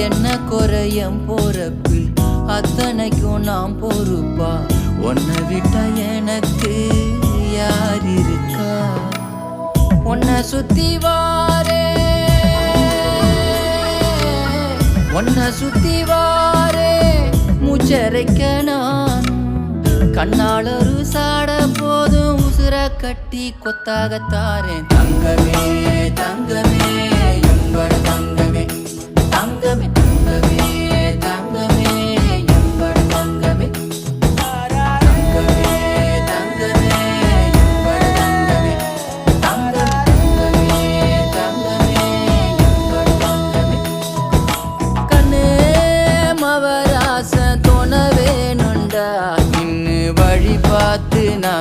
என்ன குறையம் போறப்பு அத்தனைக்கும் நாம் பொறுப்பா உன்னை விட்ட எனக்கு யார் இருக்கா உன்னை சுத்தி வாரே உன்னை சுத்தி வாரே மூச்சரைக்க நான் கண்ணால் ஒரு சாட போதும் உசுர கட்டி கொத்தாகத்தாரேன் தங்கமே தங்கமே எம்பட தங்கமே தங்கமே தங்கமே தங்கமே எம்பட தங்கமே தங்கமே தங்கமே எம்பட தங்கமே தங்கமே தங்கமே எம்பட தங்கமே கண்ணே மவராச தோண வேணுண்டா இன்னு வழி பார்த்து நான்